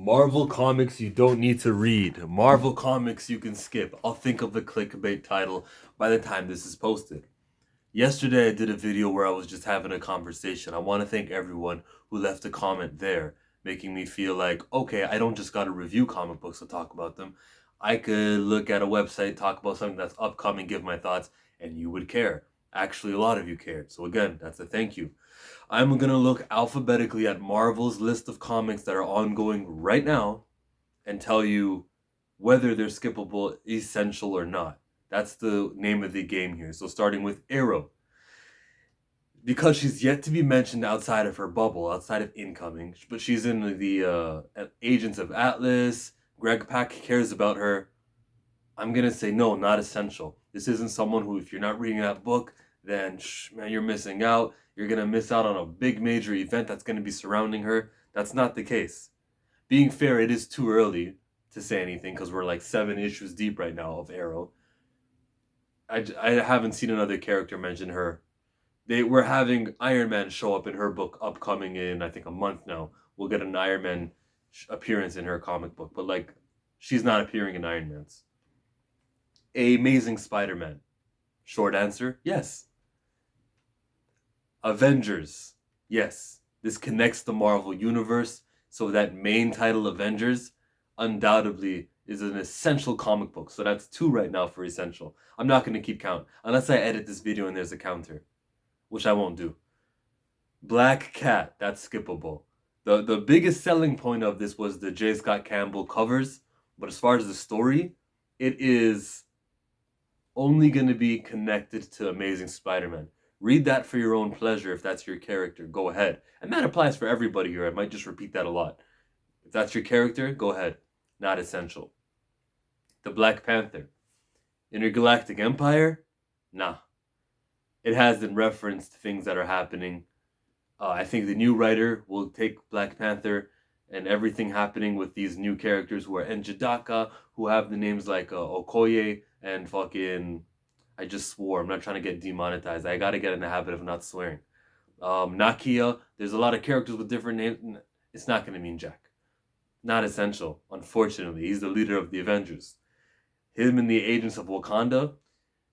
Marvel comics you don't need to read. Marvel comics you can skip. I'll think of the clickbait title by the time this is posted. Yesterday I did a video where I was just having a conversation. I want to thank everyone who left a comment there, making me feel like, okay, I don't just gotta review comic books to talk about them. I could look at a website, talk about something that's upcoming, give my thoughts, and you would care. Actually, a lot of you cared. So again, that's a thank you. I'm gonna look alphabetically at Marvel's list of comics that are ongoing right now and tell you whether they're skippable, essential, or not. That's the name of the game here. So starting with Arrow. Because she's yet to be mentioned outside of her bubble, outside of incoming, but she's in the Agents of Atlas. Greg Pak cares about her. I'm gonna say no, not essential. This isn't someone who, if you're not reading that book, then man, you're missing out. You're gonna miss out on a big major event that's gonna be surrounding her. That's not the case. Being fair, it is too early to say anything because we're like 7 issues deep right now of Arrow. I haven't seen another character mention her. They were having Iron Man show up in her book upcoming in I think a month now. We'll get an Iron Man appearance in her comic book, but like she's not appearing in Iron Man's. Amazing Spider-Man. Short answer, yes. Avengers, yes. This connects the Marvel Universe, so that main title, Avengers, undoubtedly is an essential comic book. So that's 2 right now for essential. I'm not going to keep count, unless I edit this video and there's a counter, which I won't do. Black Cat, that's skippable. The biggest selling point of this was the J. Scott Campbell covers, but as far as the story, it is only going to be connected to Amazing Spider-Man. Read that for your own pleasure if that's your character. Go ahead. And that applies for everybody here. I might just repeat that a lot. If that's your character, go ahead. Not essential. The Black Panther. Intergalactic Empire? Nah. It has in reference to things that are happening. I think the new writer will take Black Panther and everything happening with these new characters who are Njidaka, who have the names like Okoye and fucking... I just swore. I'm not trying to get demonetized. I gotta get in the habit of not swearing. Nakia, there's a lot of characters with different names. It's not gonna mean jack. Not essential, unfortunately. He's the leader of the Avengers. Him and the Agents of Wakanda,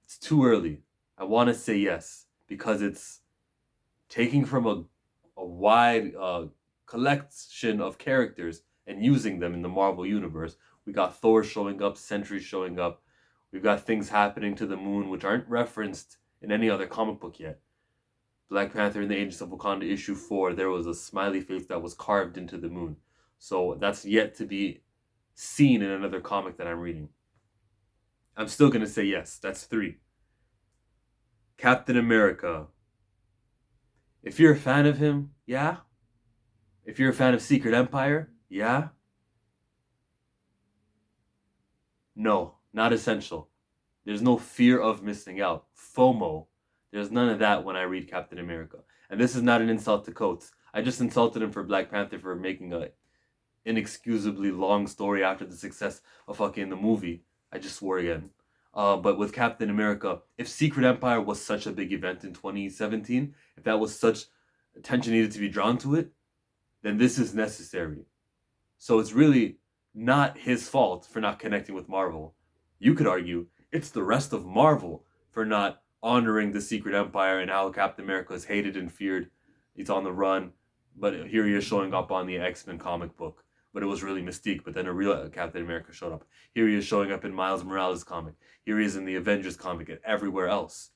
it's too early. I want to say yes, because it's taking from a wide collection of characters and using them in the Marvel Universe. We got Thor showing up, Sentry showing up. We've got things happening to the moon which aren't referenced in any other comic book yet. Black Panther and the Agents of Wakanda issue 4, there was a smiley face that was carved into the moon. So that's yet to be seen in another comic that I'm reading. I'm still going to say yes. That's 3. Captain America. If you're a fan of him, yeah. If you're a fan of Secret Empire, yeah. No, not essential. There's no fear of missing out. FOMO. There's none of that when I read Captain America. And this is not an insult to Coates. I just insulted him for Black Panther for making a inexcusably long story after the success of fucking the movie. I just swore again. But with Captain America, if Secret Empire was such a big event in 2017, if that was such attention needed to be drawn to it, then this is necessary. So it's really not his fault for not connecting with Marvel. You could argue it's the rest of Marvel for not honoring the Secret Empire and how Captain America is hated and feared. He's on the run, but here he is showing up on the X-Men comic book. But it was really Mystique, but then a real Captain America showed up. Here he is showing up in Miles Morales' comic. Here he is in the Avengers comic and everywhere else.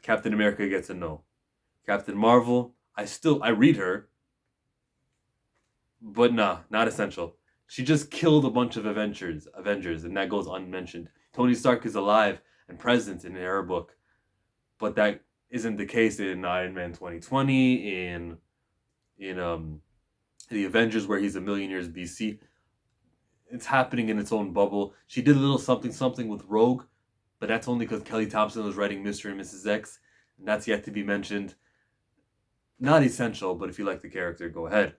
Captain America gets a no. Captain Marvel, I read her, but nah, not essential. She just killed a bunch of Avengers, and that goes unmentioned. Tony Stark is alive and present in her book, but that isn't the case in Iron Man 2020, in the Avengers where he's a million years BC. It's happening in its own bubble. She did a little something with Rogue, but that's only because Kelly Thompson was writing Mr. and Mrs. X, and that's yet to be mentioned. Not essential, but if you like the character, go ahead.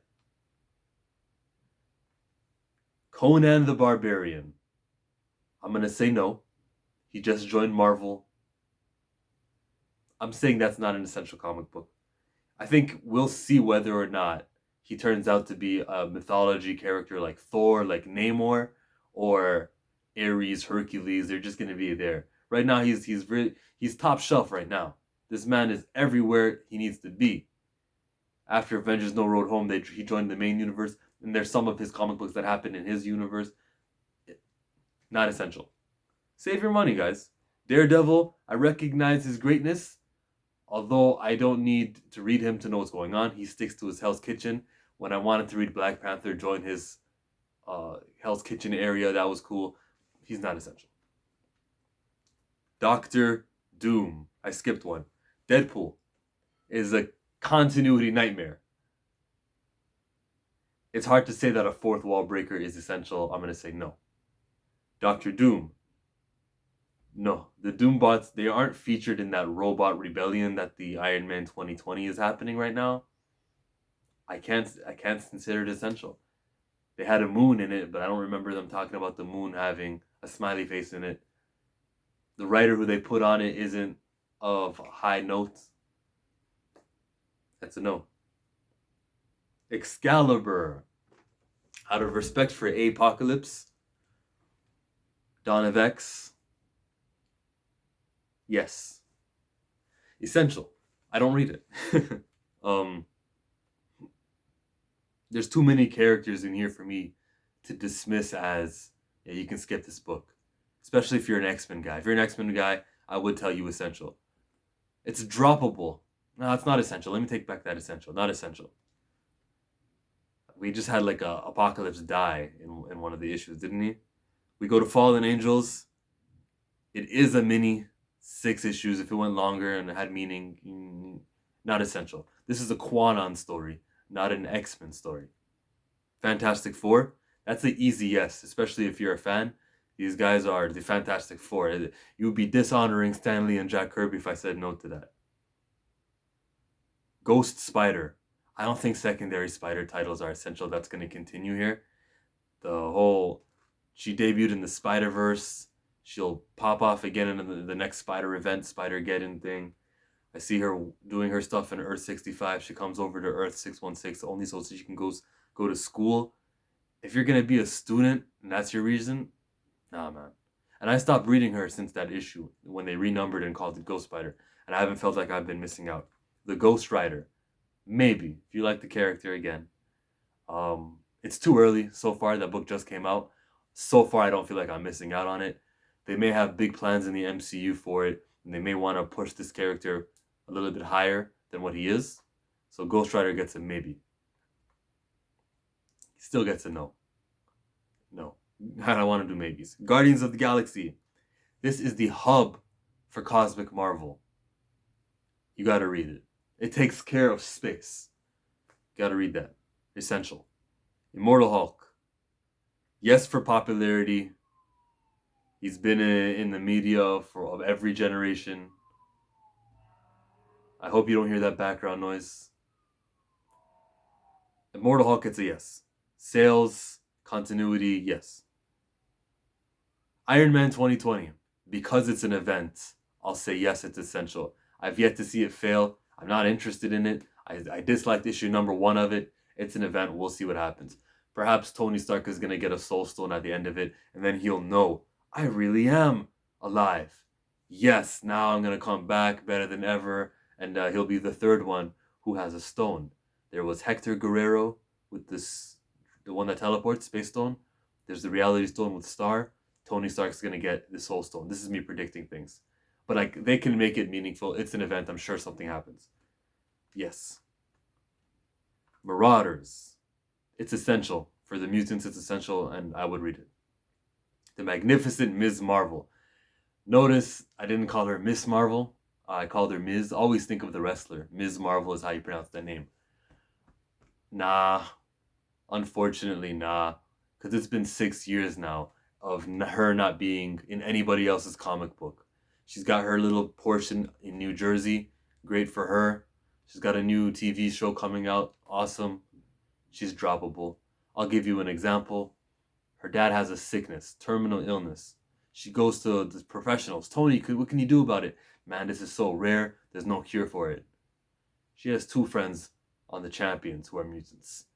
Conan the Barbarian. I'm going to say no. He just joined Marvel. I'm saying that's not an essential comic book. I think we'll see whether or not he turns out to be a mythology character like Thor, like Namor, or Ares, Hercules. They're just gonna be there. Right now, he's top shelf right now. This man is everywhere he needs to be. After Avengers No Road Home, he joined the main universe, and there's some of his comic books that happen in his universe. Not essential. Save your money, guys. Daredevil, I recognize his greatness, although I don't need to read him to know what's going on. He sticks to his Hell's Kitchen. When I wanted to read Black Panther, join his Hell's Kitchen area. That was cool. He's not essential. Doctor Doom. I skipped one. Deadpool is a continuity nightmare. It's hard to say that a fourth wall breaker is essential. I'm going to say no. Doctor Doom. No. The Doombots, they aren't featured in that robot rebellion that the Iron Man 2020 is happening right now. I can't consider it essential. They had a moon in it, but I don't remember them talking about the moon having a smiley face in it. The writer who they put on it isn't of high notes. That's a no. Excalibur. Out of respect for Apocalypse, Dawn of X, yes. Essential. I don't read it. There's too many characters in here for me to dismiss as, yeah, you can skip this book. Especially if you're an X-Men guy. If you're an X-Men guy, I would tell you essential. It's droppable. No, it's not essential. Let me take back that essential. Not essential. We just had like a Apocalypse die in one of the issues, didn't he? We go to Fallen Angels. It is a mini 6 issues. If it went longer and it had meaning, not essential. This is a Quanon story, not an X-Men story. Fantastic Four, that's an easy yes, especially if you're a fan. These guys are the Fantastic Four. You would be dishonoring Stan Lee and Jack Kirby if I said no to that. Ghost Spider. I don't think secondary Spider titles are essential. That's going to continue here. She debuted in the Spider-Verse. She'll pop off again in the next Spider event, Spider-Geddon thing. I see her doing her stuff in Earth 65. She comes over to Earth 616 only so she can go to school. If you're going to be a student and that's your reason, nah, man. And I stopped reading her since that issue when they renumbered and called it Ghost Spider. And I haven't felt like I've been missing out. The Ghost Rider. Maybe, if you like the character again. It's too early so far. That book just came out. So far, I don't feel like I'm missing out on it. They may have big plans in the MCU for it, and they may want to push this character a little bit higher than what he is. So Ghost Rider gets a maybe. He still gets a no. No. I don't want to do maybes. Guardians of the Galaxy. This is the hub for Cosmic Marvel. You got to read it. It takes care of space. Got to read that. Essential. Immortal Hulk. Yes, for popularity. He's been in the media of every generation. I hope you don't hear that background noise. Immortal Hulk gets a yes. Sales, continuity, yes. Iron Man 2020. Because it's an event, I'll say yes, it's essential. I've yet to see it fail. I'm not interested in it. I disliked issue number 1 of it. It's an event. We'll see what happens. Perhaps Tony Stark is going to get a soul stone at the end of it, and then he'll know, I really am alive. Yes, now I'm going to come back better than ever, and he'll be the third one who has a stone. There was Hector Guerrero with the one that teleports, Space Stone. There's the Reality Stone with Star. Tony Stark's going to get the Soul Stone. This is me predicting things. But like they can make it meaningful. It's an event. I'm sure something happens. Yes. Marauders. It's essential. For the mutants, it's essential, and I would read it. The Magnificent Ms. Marvel. Notice I didn't call her Miss Marvel. I called her Ms. Always think of the wrestler. Ms. Marvel is how you pronounce that name. Nah. Unfortunately, nah. Because it's been 6 years now of her not being in anybody else's comic book. She's got her little portion in New Jersey. Great for her. She's got a new TV show coming out. Awesome. She's droppable. I'll give you an example. Her dad has a sickness, terminal illness. She goes to the professionals. Tony, what can you do about it? Man, this is so rare. There's no cure for it. She has 2 friends on the Champions who are mutants.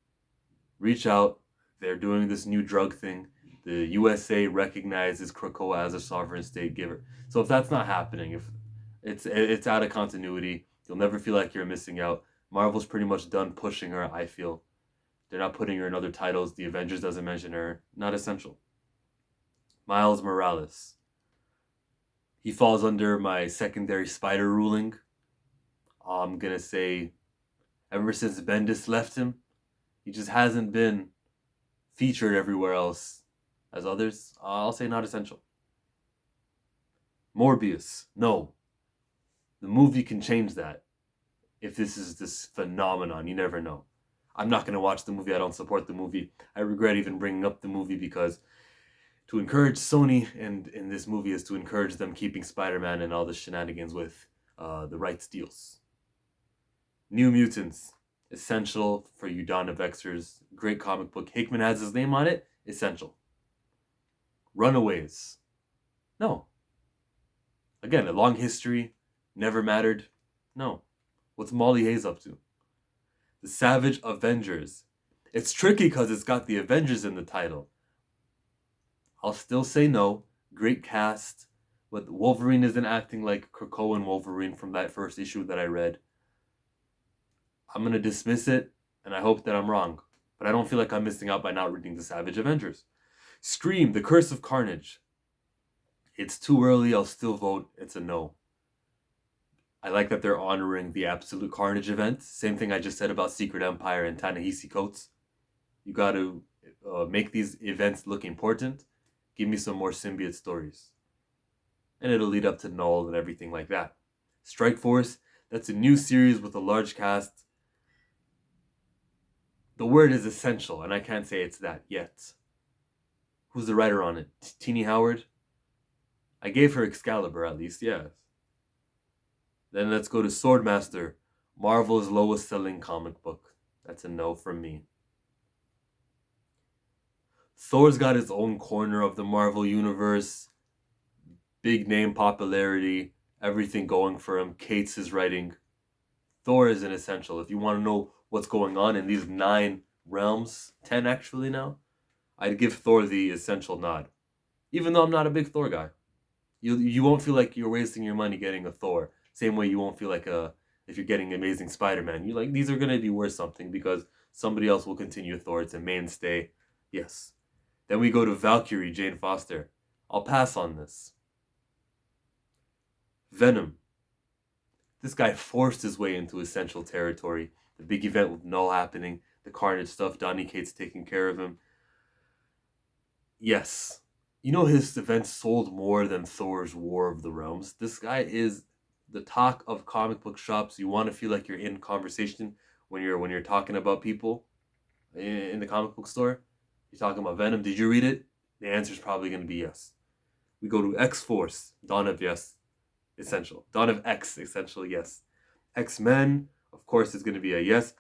Reach out. They're doing this new drug thing. The USA recognizes Krakoa as a sovereign state giver. So if that's not happening, if it's out of continuity, you'll never feel like you're missing out. Marvel's pretty much done pushing her, I feel. They're not putting her in other titles. The Avengers doesn't mention her. Not essential. Miles Morales. He falls under my secondary spider ruling. I'm going to say ever since Bendis left him, he just hasn't been featured everywhere else as others. I'll say not essential. Morbius. No. The movie can change that. If this is this phenomenon, you never know. I'm not going to watch the movie. I don't support the movie. I regret even bringing up the movie because to encourage Sony and in this movie is to encourage them keeping Spider-Man and all the shenanigans with the rights deals. New Mutants. Essential for you Dawn of Xers. Great comic book. Hickman has his name on it. Essential. Runaways. No. Again, a long history. Never mattered. No. What's Molly Hayes up to? The Savage Avengers. It's tricky because it's got the Avengers in the title. I'll still say no. Great cast. But Wolverine isn't acting like Krakoa and Wolverine from that first issue that I read. I'm going to dismiss it, and I hope that I'm wrong. But I don't feel like I'm missing out by not reading the Savage Avengers. Scream, The Curse of Carnage. It's too early. I'll still vote. It's a no. I like that they're honoring the Absolute Carnage event. Same thing I just said about Secret Empire and Ta-Nehisi Coates. You got to make these events look important. Give me some more symbiote stories. And it'll lead up to Null and everything like that. Strike Force, that's a new series with a large cast. The word is essential, and I can't say it's that yet. Who's the writer on it? Teenie Howard? I gave her Excalibur at least, yes. Then let's go to Swordmaster, Marvel's lowest selling comic book. That's a no from me. Thor's got his own corner of the Marvel Universe. Big name popularity, everything going for him. Cates is writing. Thor is an essential. If you want to know what's going on in these 9 realms, 10 actually now, I'd give Thor the essential nod. Even though I'm not a big Thor guy. You won't feel like you're wasting your money getting a Thor. Same way you won't feel like if you're getting Amazing Spider-Man. You're like, these are going to be worth something because somebody else will continue Thor. It's a mainstay. Yes. Then we go to Valkyrie, Jane Foster. I'll pass on this. Venom. This guy forced his way into essential territory. The big event with Null happening. The Carnage stuff. Donny Cates taking care of him. Yes. You know his event sold more than Thor's War of the Realms. This guy is the talk of comic book shops. You want to feel like you're in conversation when you're talking about people in the comic book store. You're talking about Venom. Did you read it? The answer is probably going to be yes. We go to X-Force. Dawn of yes. Essential. Dawn of X. Essential. Yes. X-Men. Of course, is going to be a yes.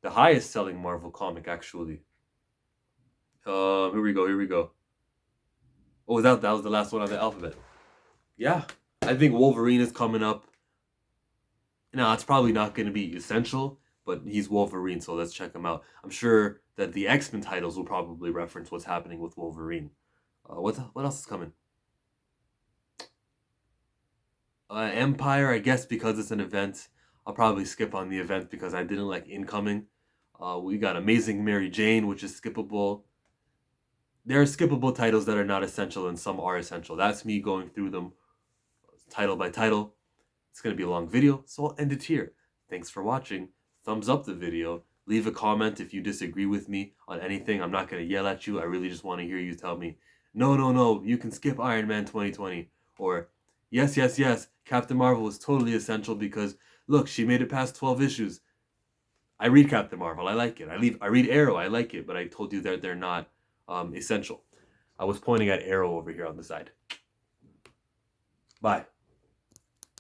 The highest selling Marvel comic, actually. Here we go. Oh, that was the last one on the alphabet. Yeah. I think Wolverine is coming up. Now, it's probably not going to be essential, but he's Wolverine, so let's check him out. I'm sure that the X-Men titles will probably reference what's happening with Wolverine. What else is coming? Empire, I guess because it's an event. I'll probably skip on the event because I didn't like Incoming. We got Amazing Mary Jane, which is skippable. There are skippable titles that are not essential and some are essential. That's me going through them title by title. It's going to be a long video, so I'll end it here. Thanks for watching. Thumbs up the video. Leave a comment if you disagree with me on anything. I'm not going to yell at you. I really just want to hear you tell me, no, you can skip Iron Man 2020. Or, yes, Captain Marvel is totally essential because, look, she made it past 12 issues. I read Captain Marvel. I like it. I read Arrow. I like it. But I told you that they're not essential. I was pointing at Arrow over here on the side. Bye.